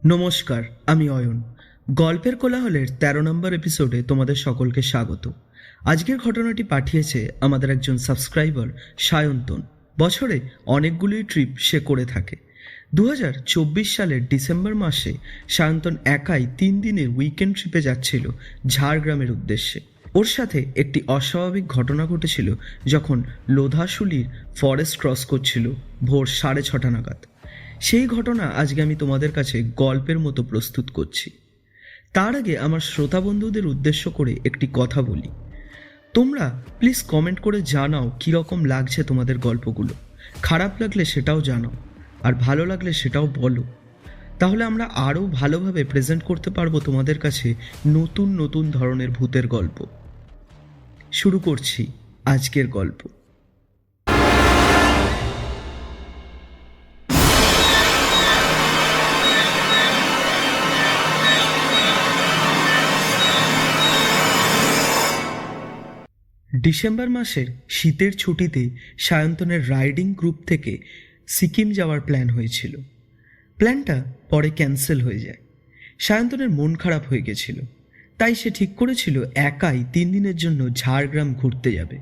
নমস্কার, আমি অয়ন। গল্পের কোলাহলের ১৩ নম্বর এপিসোডে তোমাদের সকলকে স্বাগত। আজকের ঘটনাটি পাঠিয়েছে আমাদের একজন সাবস্ক্রাইবার সায়ন্তন। বছরে অনেকগুলোই ট্রিপ সে করে থাকে। ২০২৪ সালের ডিসেম্বর মাসে সায়ন্তন একাই ৩ দিনের উইকেন্ড ট্রিপে যাচ্ছিল ঝাড়গ্রামের উদ্দেশ্যে। ওর সাথে একটি অস্বাভাবিক ঘটনা ঘটেছিল যখন লোধাশুলির ফরেস্ট ক্রস করছিল ভোর ৬:৩০ নাগাদ। সেই ঘটনা আজকে আমি তোমাদের কাছে গল্পের মতো প্রস্তুত করছি। তার আগে আমার শ্রোতা বন্ধুদের উদ্দেশ্য করে একটি কথা বলি। তোমরা প্লিজ কমেন্ট করে জানাও কীরকম লাগছে তোমাদের গল্পগুলো। খারাপ লাগলে সেটাও জানাও, আর ভালো লাগলে সেটাও বলো। তাহলে আমরা আরও ভালোভাবে প্রেজেন্ট করতে পারবো তোমাদের কাছে নতুন নতুন ধরনের ভূতের গল্প। শুরু করছি আজকের গল্প। ডিসেম্বর মাসের শীতের ছুটিতে সায়ন্তনের রাইডিং গ্রুপ থেকে সিকিম যাওয়ার প্ল্যান হয়েছিল। প্ল্যানটা পরে ক্যান্সেল হয়ে যায়। সায়ন্তনের মন খারাপ হয়ে গেছিল, তাই সে ঠিক করেছিল একাই ৩ দিনের জন্য ঝাড়গ্রাম ঘুরতে যাবে।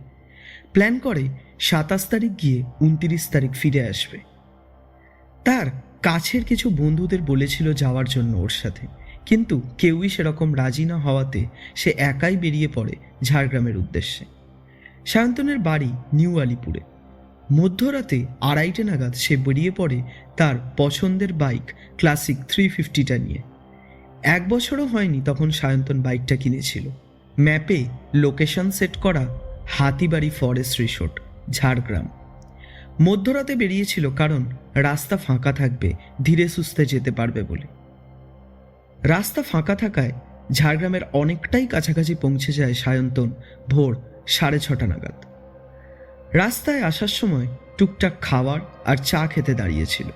প্ল্যান করে ২৭ তারিখ গিয়ে ২৯ তারিখ ফিরে আসবে। তার কাছের কিছু বন্ধুদের বলেছিল যাওয়ার জন্য ওর সাথে, কিন্তু কেউই সেরকম রাজি না হওয়াতে সে একাই বেরিয়ে পড়ে ঝাড়গ্রামের উদ্দেশ্যে। সায়ন্তনের বাড়ি নিউ আলিপুরে। মধ্যরাতে ২:৩০ নাগাদ সে বেরিয়ে পড়ে তার পছন্দের বাইক ক্লাসিক 350টা নিয়ে। ১ বছরও হয়নি তখন সায়ন্তন বাইকটা কিনেছিল। ম্যাপে লোকেশন সেট করা হাতিবাড়ি ফরেস্ট রিসোর্ট, ঝাড়গ্রাম। মধ্যরাতে বেরিয়েছিল কারণ রাস্তা ফাঁকা থাকবে, ধীরে সুস্থে যেতে পারবে বলে। রাস্তা ফাঁকা থাকায় ঝাড়গ্রামের অনেকটাই কাছাকাছি পৌঁছে যায় সায়ন্তন ভোর ৬:৩০ নাগাদ। রাস্তায় আসার সময় টুকটাক খাবার আর চা খেতে দাঁড়িয়েছিল।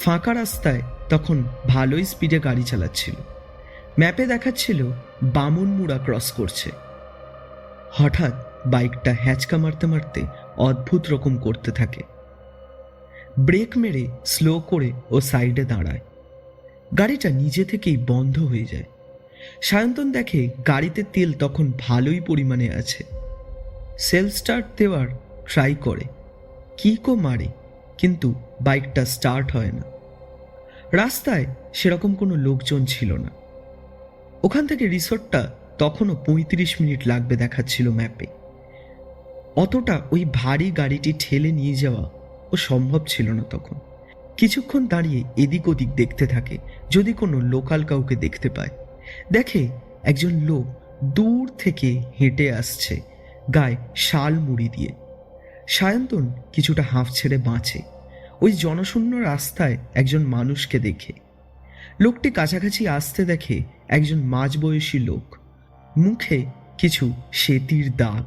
ফাঁকা রাস্তায় তখন ভালোই স্পিডে গাড়ি চালাচ্ছিল। ম্যাপে দেখাচ্ছিল বামুনমুড়া ক্রস করছে। হঠাৎ বাইকটা হ্যাচকা মারতে মারতে অদ্ভুত রকম করতে থাকে। ব্রেক মেরে স্লো করে ও সাইডে দাঁড়ায়। গাড়িটা নিজে থেকেই বন্ধ হয়ে যায়। সায়ন্তন দেখে গাড়িতে তেল তখন ভালোই পরিমাণে আছে। সেলফ স্টার্ট দেওয়ার ট্রাই করে, কিকও মারে, কিন্তু বাইকটা স্টার্ট হয় না। রাস্তায় সেরকম কোনো লোকজন ছিল না। ওখান থেকে রিসোর্টটা তখনও ৩৫ মিনিট লাগবে দেখাচ্ছিল ম্যাপে। অতটা ওই ভারী গাড়িটি ঠেলে নিয়ে যাওয়া ও সম্ভব ছিল না তখন। কিছুক্ষণ দাঁড়িয়ে এদিক ওদিক দেখতে থাকে যদি কোনো লোকাল কাউকে দেখতে পায়। দেখে একজন লোক দূর থেকে হেঁটে আসছে, গায়ে শাল মুড়ি দিয়ে। সায়ন্তন কিছুটা হাঁফ ছেড়ে বাঁচে ওই জনশূন্য রাস্তায় একজন মানুষকে দেখে। লোকটি কাছাকাছি আসতে দেখে একজন মাঝবয়সী লোক, মুখে কিছু সেতির দাগ,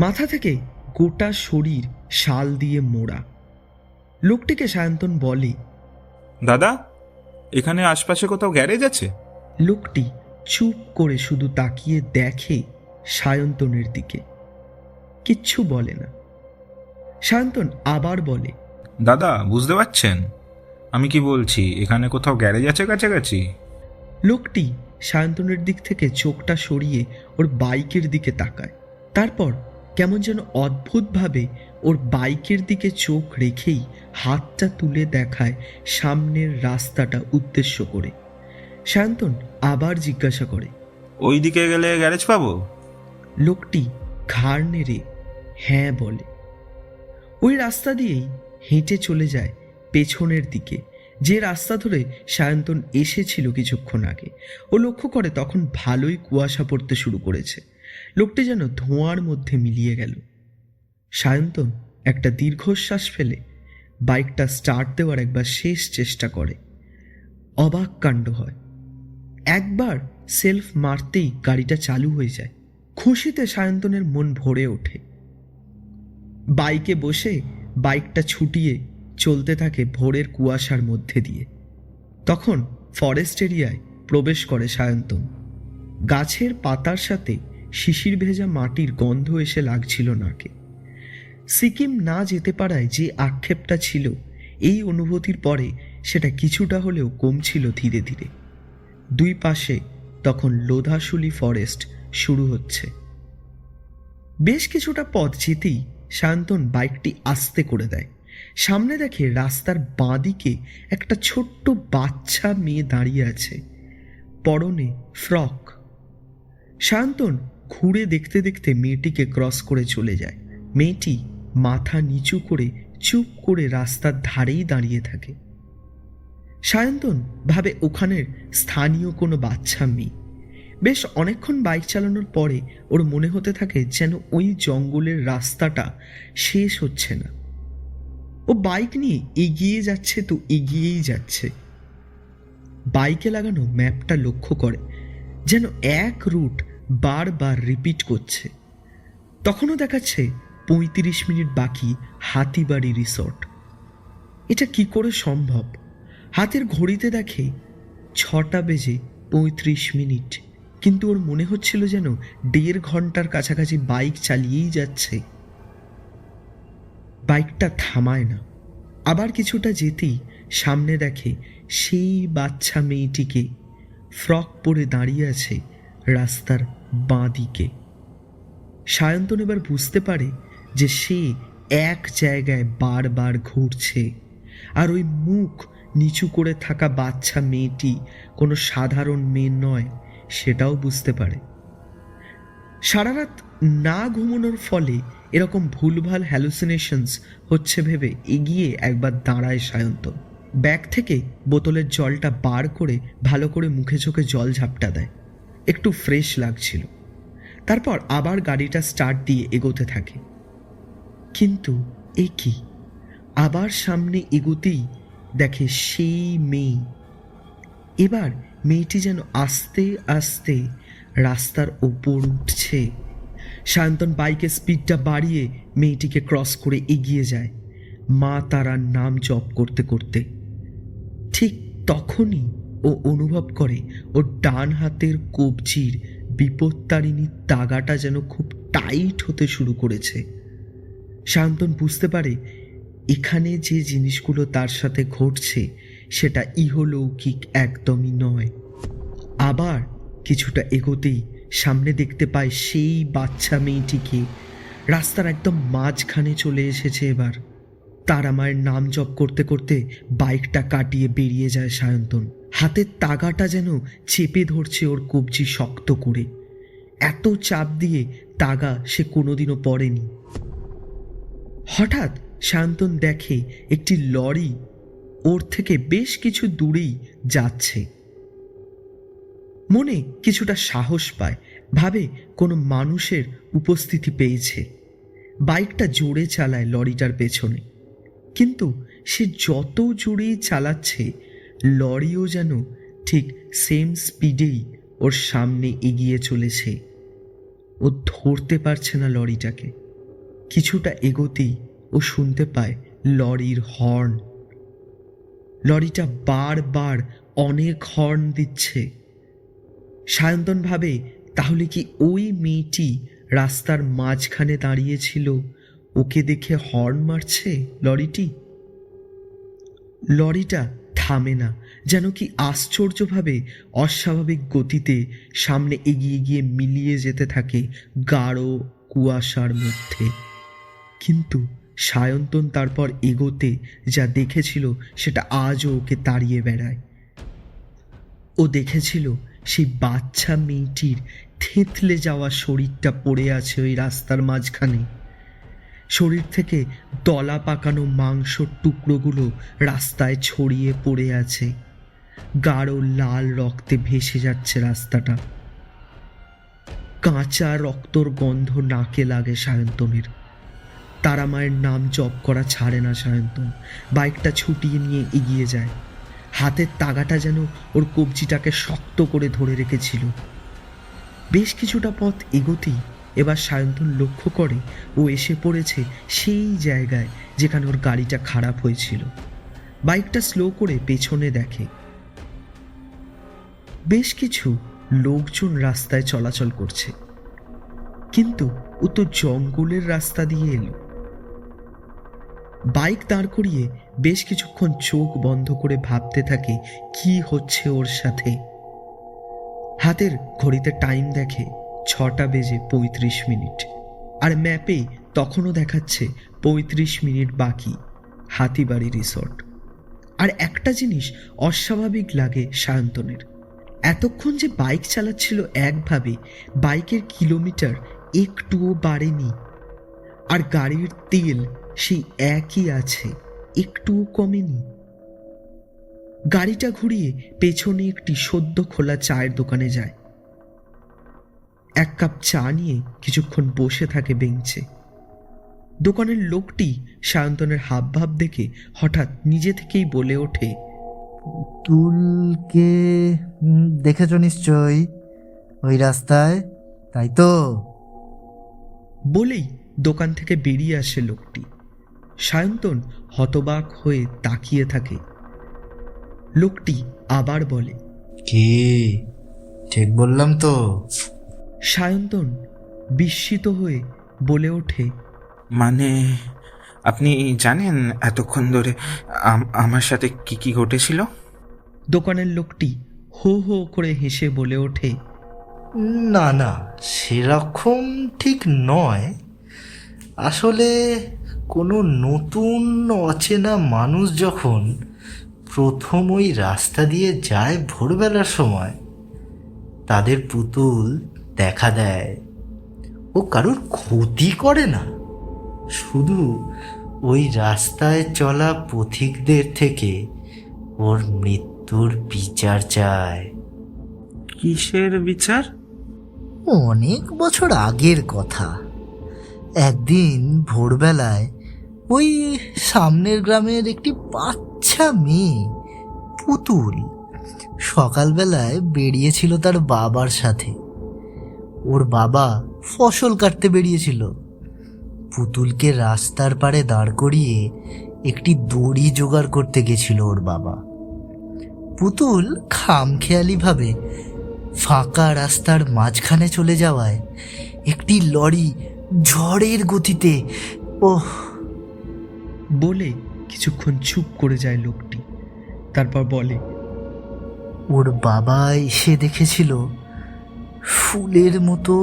মাথা থেকে গোটা শরীর শাল দিয়ে মোড়া। লোকটিকে সায়ন্তন বলে, দাদা, এখানে আশপাশে কোথাও গ্যারেজ আছে? লোকটি চুপ করে শুধু তাকিয়ে দেখে সায়ন্তনের দিকে, কিচ্ছু বলে না। সায়ন্তন আবার বলে, দাদা, বুঝতে পারছেন আমি কি বলছি? এখানে কোথাও গ্যারেজ আছে কাছাকাছি? লোকটি সায়ন্তনের দিক থেকে চোখটা সরিয়ে ওর বাইকের দিকে তাকায়। তারপর কেমন যেন অদ্ভুতভাবে ওর বাইকের দিকে চোখ রেখেই হাতটা তুলে দেখায় সামনের রাস্তাটা উদ্দেশ্য করে। সায়ন্তন আবার জিজ্ঞাসা করে, ওই দিকে গেলে গ্যারেজ পাবো? লোকটি ঘাড় নেড়ে হ্যাঁ বলে। ওই রাস্তা দিয়েই হেঁটে চলে যায় পেছনের দিকে, যে রাস্তা ধরে সায়ন্তন এসেছিল কিছুক্ষণ আগে। ও লক্ষ্য করে তখন ভালোই কুয়াশা পড়তে শুরু করেছে। লোকটি যেন ধোঁয়ার মধ্যে মিলিয়ে গেল। সায়ন্তন একটা দীর্ঘশ্বাস ফেলে বাইকটা স্টার্ট দেওয়ার একবার শেষ চেষ্টা করে। অবাক কাণ্ড হয়, একবার সেলফ মারতেই গাড়িটা চালু হয়ে যায়। খুশিতে সায়ন্তনের মন ভরে ওঠে। বাইকে বসে বাইকটা ছুটিয়ে চলতে থাকে ভোরের কুয়াশার মধ্যে দিয়ে। তখন ফরেস্ট এরিয়ায় প্রবেশ করে সায়ন্তন। গাছের পাতার সাথে শিশির ভেজা মাটির গন্ধ এসে লাগছিল নাকে। সিকিম না যেতে পারায় যে আক্ষেপটা ছিল, এই অনুভূতির পরে সেটা কিছুটা হলেও কমছিল ধীরে ধীরে। দুই পাশে তখন লোধাশুলি ফরেস্ট শুরু হচ্ছে। বেশ কিছুটা পথ যেতেই সায়ন্তন বাইকটি আস্তে করে দেয়। সামনে দেখে রাস্তার বাঁদিকে একটা ছোট্ট বাচ্চা মেয়ে দাঁড়িয়ে আছে, পরনে ফ্রক। সায়ন্তন ঘুরে দেখতে দেখতে মেয়েটিকে ক্রস করে চলে যায়। মেয়েটি মাথা নিচু করে চুপ করে রাস্তার ধারেই দাঁড়িয়ে থাকে। সায়ন্তন ভাবে ওখানের স্থানীয় কোনো বাচ্চা মেয়ে। বেশ অনেকক্ষণ বাইক চালানোর পরে ওর মনে হতে থাকে যেন ওই জঙ্গলের রাস্তাটা শেষ হচ্ছে না। ও বাইক নিয়ে এগিয়ে যাচ্ছে তো এগিয়েই যাচ্ছে। বাইকে লাগানো ম্যাপটা লক্ষ্য করে যেন এক রুট বারবার রিপিট করছে। তখনও দেখাচ্ছে 35 মিনিট বাকি হাতিবাড়ি রিসর্ট। এটা কি করে সম্ভব? হাতের ঘড়িতে দেখে 6:35, কিন্তু ওর মনে হচ্ছিল যেন 1.5 ঘন্টার কাছাকাছি বাইক চালিয়েই যাচ্ছে। বাইকটা থামায় না। আবার কিছুটা যেতেই সামনে দেখে সেই বাচ্চা মেয়েটিকে, ফ্রক পরে দাঁড়িয়ে আছে রাস্তার বাঁ দিকে। সায়ন্তন এবার বুঝতে পারে যে সে এক জায়গায় বারবার ঘুরছে, আর ওই মুখ নিচু করে থাকা বাচ্চা মেয়েটি কোনো সাধারণ মেয়ে নয়, সেটাও বুঝতে পারে। সারা রাত না ঘুমানোর ফলে এরকম ভুলভাল হ্যালুসিনেশনস হচ্ছে ভেবে এগিয়ে একবার দাঁড়ায় সায়ন্তন। ব্যাগ থেকে বোতলের জলটা বার করে ভালো করে মুখে চোখে জল ঝাপটা দেয়। একটু ফ্রেশ লাগছিল। তারপর আবার গাড়িটা স্টার্ট দিয়ে এগোতে থাকে। কিন্তু এ কি, আবার সামনে এগোতেই দেখে সেই মেয়ে। এবার মেয়েটি যেন আস্তে আস্তে রাস্তার ওপর উঠছে। সায়ন্তন বাইকের স্পিডটা বাড়িয়ে মেয়েটিকে ক্রস করে এগিয়ে যায়, মা তারার নাম জপ করতে করতে। ঠিক তখনই ও অনুভব করে ওর ডান হাতের কবজির বিপত্তারিণীর তাগাটা যেন খুব টাইট হতে শুরু করেছে। সায়ন্তন বুঝতে পারে এখানে যে জিনিসগুলো তার সাথে ঘটছে সেটা ইহলৌকিক একদমই নয়। আবার কিছুটা এগোতেই সামনে দেখতে পায় সেই বাচ্চা মেয়েটিকে। রাস্তার একদম মাঝখানে চলে এসেছে। এবার তারা মায়ের নাম জপ করতে করতে বাইকটা কাটিয়ে বেরিয়ে যায় সায়ন্তন। হাতের তাগাটা যেন চেপে ধরছে ওর কবজি শক্ত করে। এত চাপ দিয়ে তাগা সে কোনোদিনও পড়েনি। হঠাৎ সায়ন্তন দেখে একটি লরি ওর থেকে বেশ কিছু দূরেই যাচ্ছে। মনে কিছুটা সাহস পায়, ভাবে কোনো মানুষের উপস্থিতি পেয়েছে। বাইকটা জোরে চালায় লরিটার পেছনে, কিন্তু সে যত জোরেই চালাচ্ছে লরিও যেন ঠিক সেম স্পিডেই ওর সামনে এগিয়ে চলেছে। ও ধরতে পারছে না লরিটাকে। কিছুটা এগোতেই ও শুনতে পায় লরির হর্ন। লরিটা বারবার অনেক হর্ন দিচ্ছে। সায়ন্তন ভাবে তাহলে কি ওই মেয়েটি রাস্তার মাঝখানে দাঁড়িয়েছিল, ওকে দেখে হর্ন মারছে লরিটি? লরিটা থামে না, যেন কি আশ্চর্যভাবে অস্বাভাবিক গতিতে সামনে এগিয়ে গিয়ে মিলিয়ে যেতে থাকে গাঢ় কুয়াশার মধ্যে। কিন্তু সায়ন্তন তারপর এগোতে যা দেখেছিল সেটা আজও ওকে তাড়িয়ে বেড়ায়। ও দেখেছিল সেই বাচ্চা মেয়েটির থেঁতলে যাওয়া শরীরটা পড়ে আছে ওই রাস্তার মাঝখানে। শরীর থেকে দলা পাকানো মাংসর টুকরোগুলো রাস্তায় ছড়িয়ে পড়ে আছে। গাঢ় লাল রক্তে ভেসে যাচ্ছে রাস্তাটা। কাঁচা রক্তর গন্ধ নাকে লাগে সায়ন্তনের। তারা মায়ের নাম জপ করা ছাড়ে না সায়ন্তন। বাইকটা ছুটিয়ে নিয়ে এগিয়ে যায়। হাতের তাগাটা যেন ওর কবজিটাকে শক্ত করে ধরে রেখেছিল। বেশ কিছুটা পথ এগোতেই এবার সায়ন্তন লক্ষ্য করে ও এসে পড়েছে সেই জায়গায় যেখানে ওর গাড়িটা খারাপ হয়েছিল। বাইকটা স্লো করে পেছনে দেখে বেশ কিছু লোকজন রাস্তায় চলাচল করছে, কিন্তু ও তো জঙ্গলের রাস্তা দিয়ে এলো। বাইক দাঁড় করিয়ে বেশ কিছুক্ষণ চোখ বন্ধ করে ভাবতে থাকে কি হচ্ছে ওর সাথে। হাতের ঘড়িতে টাইম দেখে 6:35, আর ম্যাপে তখনও দেখাচ্ছে 35 মিনিট বাকি হাতিবাড়ি রিসর্ট। আর একটা জিনিস অস্বাভাবিক লাগে সায়ন্তনের, এতক্ষণ যে বাইক চালাচ্ছিল একভাবে, বাইকের কিলোমিটার একটুও বাড়েনি, আর গাড়ির তেল সেই একই আছে, একটুও কমেনি। গাড়িটা ঘুরিয়ে পেছনে একটি সদ্য খোলা চায়ের দোকানে যায়। এক কাপ চা নিয়ে কিছুক্ষণ বসে থাকে বেঞ্চে। দোকানের লোকটি সায়ন্তনের হাবভাব দেখে হঠাৎ নিজে থেকেই বলে ওঠে, পুতুলকে দেখেছ নিশ্চয়ই ওই রাস্তায়, তাই তো? বলেই দোকান থেকে বেরিয়ে আসে লোকটি। সায়ন্তন হতবাক হয়ে তাকিয়ে থাকে। লোকটি আবার বলে, কি ঠিক বললাম তো? সায়ন্তন বিস্মিত হয়ে বলে ওঠে, মানে আপনি জানেন এতক্ষণ ধরে আমার সাথে কি কি ঘটেছিল? দোকানের লোকটি হো হো করে হেসে বলে ওঠে, না না, সেরকম ঠিক নয়। আসলে কোনো নতুন অচেনা মানুষ যখন প্রথম ওই রাস্তা দিয়ে যায় ভোরবেলার সময়, তাদের পুতুল দেখা দেয়। ও কারোর ক্ষতি করে না, শুধু ওই রাস্তায় চলা পথিকদের থেকে ওর মৃত্যুর বিচার চায়। কিসের বিচার? অনেক বছর আগের কথা। একদিন ভোরবেলায় ওই সামনের গ্রামের একটি বাচ্চা মেয়ে পুতুল সকালবেলায় বেরিয়েছিল তার বাবার সাথে। ওর বাবা ফসল কাটতে বেরিয়েছিল। পুতুলকে রাস্তার পাড়ে দাঁড় করিয়ে একটি দড়ি জোগাড় করতে গেছিল ওর বাবা। পুতুল খামখেয়ালিভাবে ফাঁকা রাস্তার মাঝখানে চলে যাওয়ায় একটি লরি ঝড়ের গতিতে বলে কিছুক্ষণ চুপ করে যায় লোকটি। তারপর বলে, ওর বাবা এসে দেখেছিল ফুলের মতো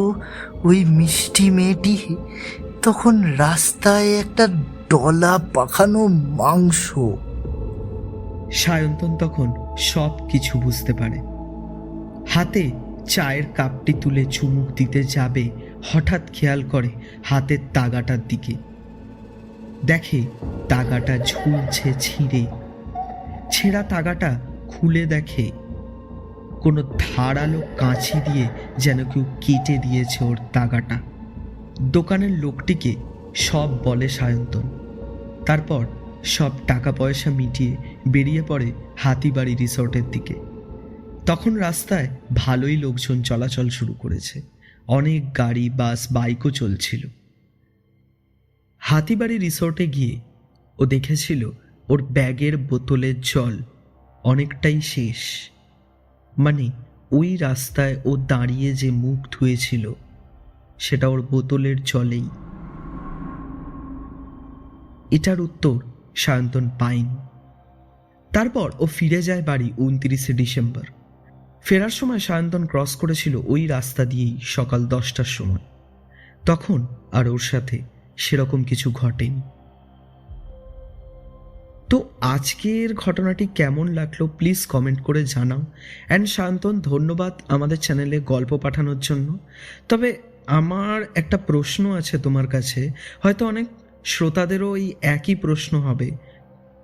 ওই মিষ্টি মেয়েটি তখন রাস্তায় একটা ডলা পাখানো মাংস। সায়ন্তন তখন সব কিছু বুঝতে পারে। হাতে চায়ের কাপটি তুলে চুমুক দিতে যাবে, হঠাৎ খেয়াল করে হাতের তাগাটার দিকে। দেখে তাগাটা ঝুলছে ছিঁড়ে। ছেঁড়া তাগাটা খুলে দেখে কোনো ধারালো কাঁচি দিয়ে যেন কেউ কেটে দিয়েছে ওর তাগাটা। দোকানের লোকটিকে সব বলে সায়ন্তন। তারপর সব টাকা পয়সা মিটিয়ে বেরিয়ে পড়ে হাতিবাড়ি রিসর্টের দিকে। তখন রাস্তায় ভালোই লোকজন চলাচল শুরু করেছে, অনেক গাড়ি, বাস, বাইকও চলছিল। হাতিবাড়ি রিসর্টে গিয়ে ও দেখেছিল ওর ব্যাগের বোতলের জল অনেকটাই শেষ। মানে ওই রাস্তায় ও দাঁড়িয়ে যে মুখ ধুয়েছিল সেটা ওর বোতলের জলেই। এটার উত্তর সায়ন্তন পায়নি। তারপর ও ফিরে যায় বাড়ি 29শে ডিসেম্বর। ফেরার সময় সায়ন্তন ক্রস করেছিল ওই রাস্তা দিয়েই সকাল 10টার সময়। তখন আর ওর সাথে সেরকম কিছু ঘটেনি। তো আজকের ঘটনাটি কেমন লাগলো প্লিজ কমেন্ট করে জানাও। অ্যান্ড সায়ন্তন, ধন্যবাদ আমাদের চ্যানেলে গল্প পাঠানোর জন্য। তবে আমার একটা প্রশ্ন আছে তোমার কাছে, হয়তো অনেক শ্রোতাদেরও এই একই প্রশ্ন হবে।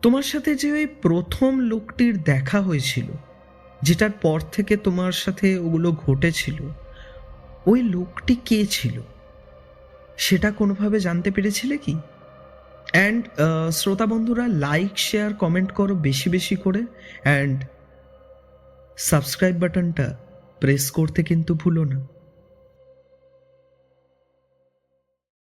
তোমার সাথে যে ওই প্রথম লোকটির দেখা হয়েছিল, যেটার পর থেকে তোমার সাথে ওগুলো ঘটেছিল, ওই লোকটি কে ছিল সেটা কোনোভাবে জানতে পেরেছিলে কি? অ্যান্ড শ্রোতা বন্ধুরা, লাইক, শেয়ার, কমেন্ট করো বেশি বেশি করে। অ্যান্ড সাবস্ক্রাইব বাটনটা প্রেস করতে কিন্তু ভুলো না।